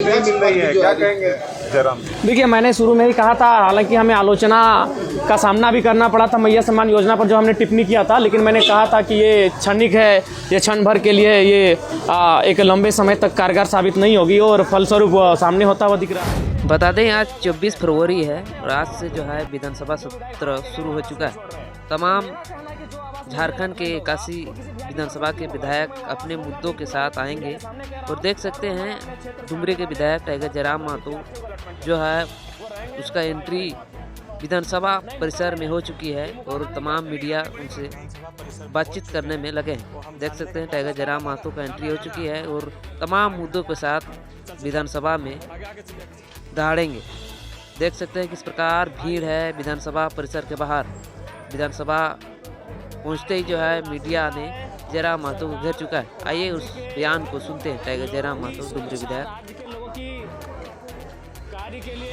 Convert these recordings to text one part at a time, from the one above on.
नहीं मिल रही है, क्या कहेंगे जयराम? देखिए, मैंने शुरू में ही कहा था, हालांकि हमें आलोचना का सामना भी करना पड़ा था मैया सम्मान योजना पर जो हमने टिप्पणी किया था, लेकिन मैंने कहा था कि ये क्षणिक है, ये क्षण भर के लिए, ये एक लंबे समय तक कारगर साबित नहीं होगी और फलस्वरूप सामने होता हुआ दिख रहा है। बता दें आज 24 फरवरी है और आज से जो है विधानसभा सत्र शुरू हो चुका है। तमाम झारखंड के 81 विधानसभा के विधायक अपने मुद्दों के साथ आएंगे और देख सकते हैं डुमरी के विधायक टाइगर जयराम महतो जो है उसका एंट्री विधानसभा परिसर में हो चुकी है और तमाम मीडिया उनसे बातचीत करने में लगे हैं। देख सकते हैं टाइगर जयराम महतो का एंट्री हो चुकी है और तमाम मुद्दों के साथ विधानसभा में दहाड़ेंगे। देख सकते हैं किस प्रकार भीड़ है विधानसभा परिसर के बाहर। विधानसभा पहुंचते ही जो है मीडिया ने जयराम महतो को घेर चुका है। आइए उस बयान को सुनते हैं टाइगर जयराम महतो डुमरी विधायक।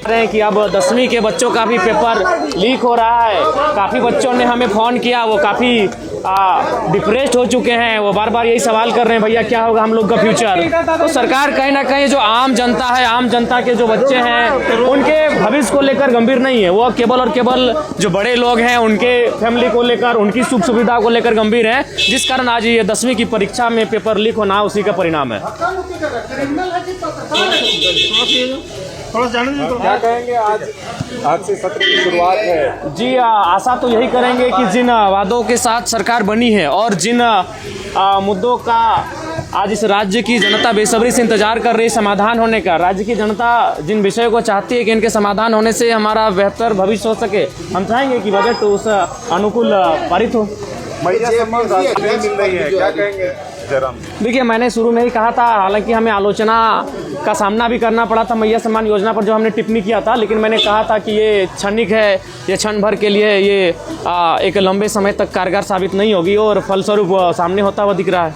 रहे हैं कि अब 10वीं के बच्चों का भी पेपर लीक हो रहा है। काफ़ी बच्चों ने हमें फ़ोन किया, वो काफ़ी डिप्रेस्ड हो चुके हैं। वो बार बार यही सवाल कर रहे हैं, भैया क्या होगा हम लोग का फ्यूचर। तो सरकार कहीं ना कहीं जो आम जनता है, आम जनता के जो बच्चे हैं उनके भविष्य को लेकर गंभीर नहीं है। वो केवल और केवल जो बड़े लोग हैं उनके फैमिली को लेकर, उनकी सुख सुविधा को लेकर गंभीर है, जिस कारण आज ये 10वीं की परीक्षा में पेपर लीक होना उसी का परिणाम है। क्या कहेंगे आज से सत्र की शुरुआत है? जी, आशा तो यही करेंगे कि जिन वादों के साथ सरकार बनी है और जिन मुद्दों का आज इस राज्य की जनता बेसब्री से इंतजार कर रही समाधान होने का, राज्य की जनता जिन विषयों को चाहती है कि इनके समाधान होने से हमारा बेहतर भविष्य हो सके, हम चाहेंगे कि बजट उस अनुकूल पारित हो। मैया सम्मान राशि नहीं मिल रही है, क्या कहेंगे जयराम? देखिए, मैंने शुरू में ही कहा था, हालांकि हमें आलोचना का सामना भी करना पड़ा था मैया सम्मान योजना पर जो हमने टिप्पणी किया था, लेकिन मैंने कहा था कि ये क्षणिक है, ये क्षण भर के लिए, ये एक लंबे समय तक कारगर साबित नहीं होगी और फलस्वरूप सामने होता हुआ दिख रहा है।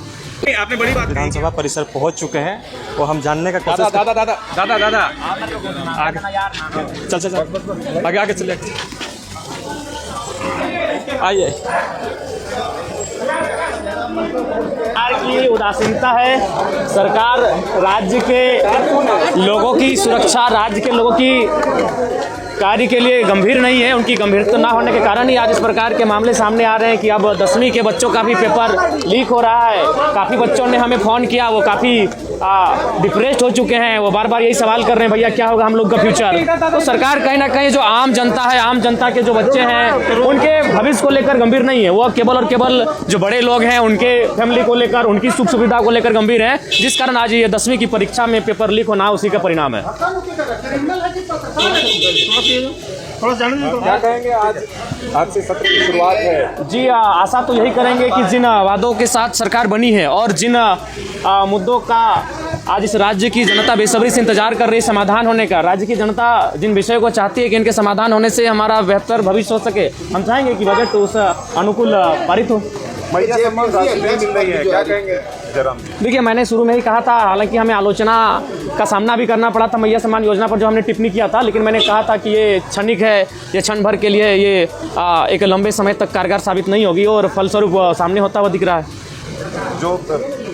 आपने बड़ी बात, विधानसभा परिसर पहुंच चुके हैं वो हम जानने का कोशिश दादा आगे चल आगे चले आइए। सरकार की उदासीनता है। सरकार राज्य के लोगों की सुरक्षा, राज्य के लोगों की कार्य के लिए गंभीर नहीं है। उनकी गंभीरता ना होने के कारण ही आज इस प्रकार के मामले सामने आ रहे हैं कि अब 10वीं के बच्चों का भी पेपर लीक हो रहा है। काफ़ी बच्चों ने हमें फ़ोन किया, वो काफ़ी डिप्रेस्ड हो चुके हैं। वो बार बार यही सवाल कर रहे हैं, भैया क्या होगा हम लोग का फ्यूचर। तो सरकार कहीं ना कहीं जो आम जनता है, आम जनता के जो बच्चे हैं उनके भविष्य को लेकर गंभीर नहीं है। वो केवल और केवल जो बड़े लोग हैं उनके फैमिली को लेकर, उनकी सुख सुविधा को लेकर गंभीर है, जिस कारण आज ये 10वीं की परीक्षा में पेपर लीक होना उसी का परिणाम है। क्या कहेंगे आज से सत्र की शुरुआत है? जी, आशा तो यही करेंगे कि जिन वादों के साथ सरकार बनी है और जिन मुद्दों का आज इस राज्य की जनता बेसब्री से इंतजार कर रही समाधान होने का, राज्य की जनता जिन विषयों को चाहती है कि इनके समाधान होने से हमारा बेहतर भविष्य हो सके, हम चाहेंगे कि बजट उस अनुकूल पारित हो। मैया सम्मान राशि नहीं मिल रही है, क्या कहेंगे जयराम? देखिए, मैंने शुरू में ही कहा था, हालांकि हमें आलोचना का सामना भी करना पड़ा था मैया सम्मान योजना पर जो हमने टिप्पणी किया था, लेकिन मैंने कहा था कि ये क्षणिक है, ये क्षण भर के लिए, ये एक लंबे समय तक कारगर साबित नहीं होगी और फलस्वरूप सामने होता हुआ दिख रहा है। जो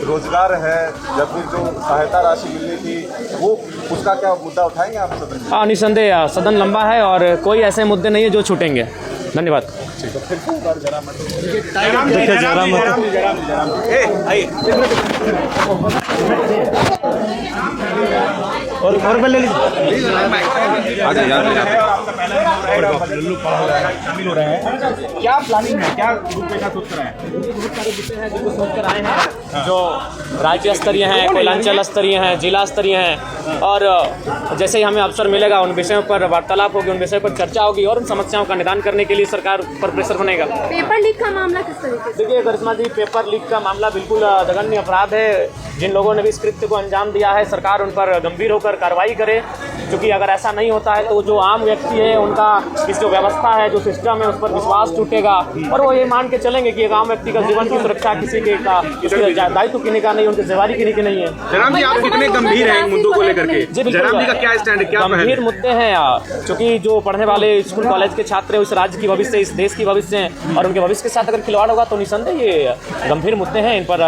रोजगार है या फिर जो सहायता राशि मिलनी थी, वो उसका क्या मुद्दा उठाएंगे आप सदन? निसंदेह सदन लंबा है और कोई ऐसे मुद्दे नहीं है जो छूटेंगे। धन्यवाद। और ले लीजिए। शामिल हो रहे हैं, क्या प्लानिंग है, क्या रूपरेखा सोच कर आए हैं? बहुत सारे विषय हैं जिनको सोच कर आए हैं, जो राज्य स्तरीय हैं, कोयलांचल स्तरीय हैं, जिला स्तरीय हैं, और जैसे ही हमें अवसर मिलेगा उन विषयों पर वार्तालाप होगी, उन विषयों पर चर्चा होगी और उन समस्याओं का निदान करने के लिए सरकार पर प्रेशर बनेगा। पेपर लीक का मामला किस तरीके से? देखिए करिश्मा जी, पेपर लीक का मामला बिल्कुल जघन्य अपराध है। जिन लोगों ने भी इस कृत्य को अंजाम दिया है, सरकार उन पर गंभीर होकर कार्रवाई करे, क्योंकि अगर ऐसा नहीं होता है तो जो आम व्यक्ति है उनका इस जो व्यवस्था है, जो सिस्टम है, उस पर विश्वास टूटेगा और वो ये मान के चलेंगे कि एक आम व्यक्ति का जीवन की सुरक्षा किसी के का दायित्व किन्हीं का नहीं, उनकी जिम्मेदारी किन्हीं की नहीं है। जयराम जी, आप कितने गंभीर हैं इन मुद्दों को लेकर के? जयराम जी का क्या स्टैंड है, क्या गंभीर मुद्दे हैं, क्योंकि जो पढ़ने वाले स्कूल कॉलेज के छात्र हैं, इस राज्य की भविष्य, इस देश की भविष्य हैं और उनके भविष्य के साथ अगर खिलवाड़ होगा तो निसंदेह ये गंभीर मुद्दे हैं। इन पर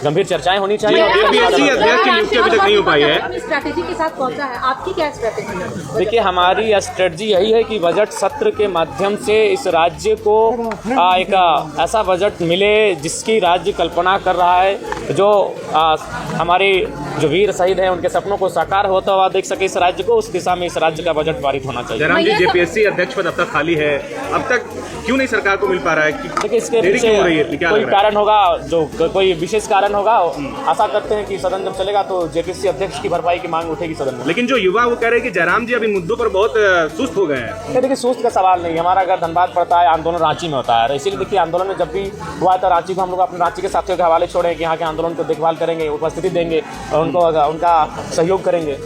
गंभीर चर्चाएं होनी चाहिए। अभी तक नहीं हो पाई है। स्ट्रैटेजी के साथ पहुंचा है, आपकी क्या स्ट्रेटेजी है? देखिए, हमारी स्ट्रेटजी यही है कि बजट सत्र के माध्यम से इस राज्य को एक ऐसा बजट मिले जिसकी राज्य कल्पना कर रहा है, जो हमारे जो वीर शहीद हैं उनके सपनों को साकार होता हुआ देख सके इस राज्य को। उस दिशा में इस राज्य का बजट पारित होना चाहिए। जयराम जी, जेपीएससी अध्यक्ष पद अब तक खाली है, अब तक क्यों नहीं सरकार को मिल पा रहा है? देखिए, इसके देरी क्यों हो रही है? पीछे क्या कोई लग रहा है? कारण होगा, जो कोई विशेष कारण होगा। आशा करते हैं कि सदन जब चलेगा तो जेपीएससी अध्यक्ष की भरपाई की मांग उठेगी सदन में। लेकिन जो युवा वो कह रहे हैं कि जयराम जी अभी मुद्दों पर बहुत सुस्त हो गए हैं। देखिए, सुस्त का सवाल नहीं, हमारा अगर धनबाद पड़ता है, आंदोलन रांची में होता है, इसीलिए देखिए आंदोलन में जब भी हुआ था रांची को हम लोग अपने रांची के साथियों के हवाले छोड़े कि यहाँ के आंदोलन को देखभाल करेंगे, उपस्थिति देंगे और उनको उनका सहयोग करेंगे।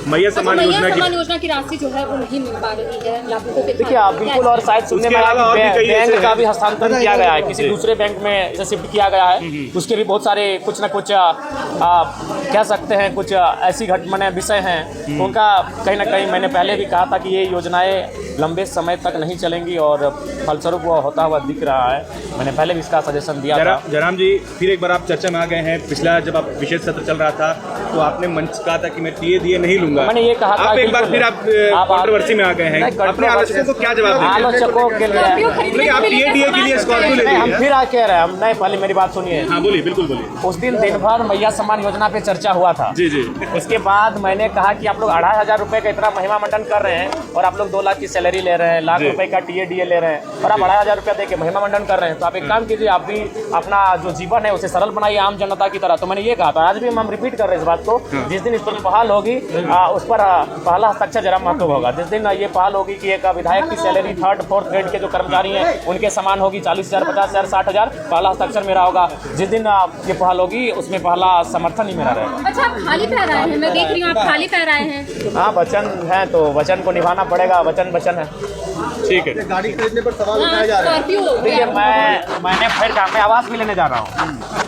मैया सम्मान योजना की राशि जो है वो नहीं मिल पा रही है लाभुकों के। देखिए, आप बिल्कुल, और शायद सुनने में आया कि बैंक का भी हस्तांतरण किया गया है, किसी दूसरे बैंक में इसे शिफ्ट किया गया है। उसके भी बहुत सारे कुछ ना कुछ कह सकते हैं, कुछ ऐसी घटनाएं विषय हैं उनका कहीं ना कहीं मैंने पहले भी कहा था कि ये योजनाएं लंबे समय तक नहीं चलेंगी और फलस्वरूप वो होता हुआ दिख रहा है। मैंने पहले भी इसका सजेशन दिया था। जयराम जी, फिर एक बार आप चर्चा में आ गए हैं। पिछला जब आप विशेष सत्र चल रहा था तो आपने मंच कहा था कि मैं टीए नहीं लूंगा। मैंने ये कहा था, आप एक बार फिर आप कंट्रोवर्सी में आ गए हैं। अपने आलोचकों को क्या जवाब देंगे? आलोचकों के लिए आप टीए के लिए स्कॉर्पियो ले हम लीजिए। फिर आ कह रहे हैं, हम नहीं, पहले मेरी बात सुनिए। हाँ, बोलिए, बिल्कुल बोलिए। उस दिन भर मैया सम्मान योजना पे चर्चा हुआ था। जी जी। उसके बाद मैंने कहा कि आप लोग 2500 रुपए का इतना महिमा मंडन कर रहे हैं और आप लोग 2 लाख की सैलरी ले रहे हैं, लाख रुपए का टीए ले रहे हैं और आप 2500 रुपया दे के महिमा मंडन कर रहे हैं, तो आप एक काम कीजिए, आप भी अपना जो जीवन है उसे सरल बनाइए आम जनता की तरह। तो मैंने ये कहा था, आज भी हम रिपीट कर रहे हैं इस बात को। जिस दिन इस पर पहल होगी उस पर पहला हस्ताक्षर जयराम महतो होगा। जिस दिन ये पहल होगी कि एक विधायक की सैलरी 3rd 4th ग्रेड के जो कर्मचारी हैं उनके समान होगी 40,000, 50,000, 60,000, पहला हस्ताक्षर मेरा होगा। जिस दिन ये पहल होगी उसमें पहला समर्थन ही मेरा रहेगा। अच्छा, आप खाली पैर आए हैं, मैं देख रही हूँ आप खाली पैर आए हैं। हाँ, वचन है तो वचन को निभाना पड़ेगा, वचन है। ठीक है। गाड़ी खरीदने पर सवाल उठाया जा रहा है। देखिए, मैंने फिर कहा, मैं आवास भी लेने जा रहा हूँ,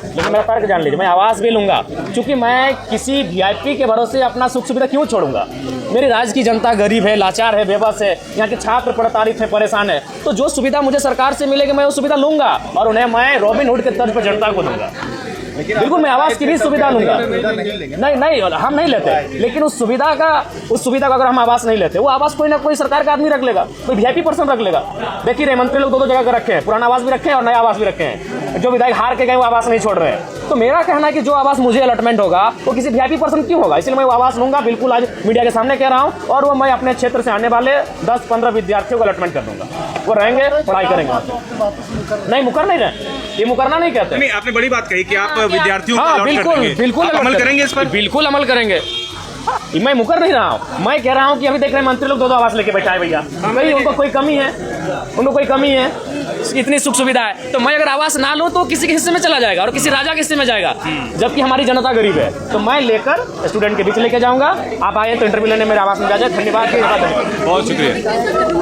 लेकिन मेरा फर्क जान लीजिए, मैं आवास भी लूंगा क्योंकि मैं किसी वीआईपी के भरोसे अपना सुख सुविधा क्यों छोड़ूंगा। मेरी राज्य की जनता गरीब है, लाचार है, बेबस है, यहाँ के छात्र प्रताड़ित है, परेशान है, तो जो सुविधा मुझे सरकार से मिलेगी मैं वो सुविधा लूंगा और उन्हें मैं रॉबिन हुड के तर्ज पर जनता को दूंगा। बिल्कुल, मैं आवास की भी सुविधा लूंगा। नहीं, हम नहीं लेते, लेकिन उस सुविधा का अगर हम आवास नहीं लेते, वो आवास कोई ना कोई सरकार का आदमी रख लेगा, कोई वीआईपी पर्सन रख लेगा। देखिए रहे, मंत्री लोग 2 जगह का रखे हैं, पुराना आवास भी रखे हैं और नया आवास भी रखे हैं। जो विधायक हार के गए वो आवास नहीं छोड़ रहे हैं। तो मेरा कहना है कि जो आवास मुझे अलॉटमेंट होगा वो किसी वीआईपी पर्सन क्यों होगा, इसलिए मैं वो आवास लूंगा। बिल्कुल, आज मीडिया के सामने कह रहा हूँ और वो मैं अपने क्षेत्र से आने वाले 10-15 विद्यार्थियों को अलॉटमेंट कर दूंगा। वो रहेंगे, पढ़ाई करेंगे। नहीं, मुकर नहीं रहे, ये मुकरना नहीं कहते। नहीं, आपने बड़ी बात कही कि आप विद्यार्थियों हाँ, बिल्कुल अमल करेंगे इस पर? बिल्कुल अमल करेंगे। मैं मुकर नहीं रहा हूँ, मैं कह रहा हूँ कि अभी देख रहे हैं मंत्री लोग 2 आवास लेके बैठा है भैया। भाई उनको कोई कमी है, इतनी सुख सुविधा है, तो मैं अगर आवास ना लूँ तो किसी के हिस्से में चला जाएगा और किसी राजा के हिस्से में जाएगा, जबकि हमारी जनता गरीब है। तो मैं लेकर स्टूडेंट के बीच लेके जाऊँगा। आप आए तो इंटरव्यू लेने मेरे आवास में जाए। धन्यवाद, बहुत शुक्रिया।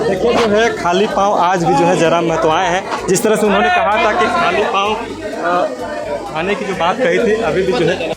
देखिए, जो है खाली पाँव आज भी जो है जयराम महतो आए हैं। जिस तरह से उन्होंने कहा था कि खाली पाँव आने की जो बात कही थी, अभी भी जो है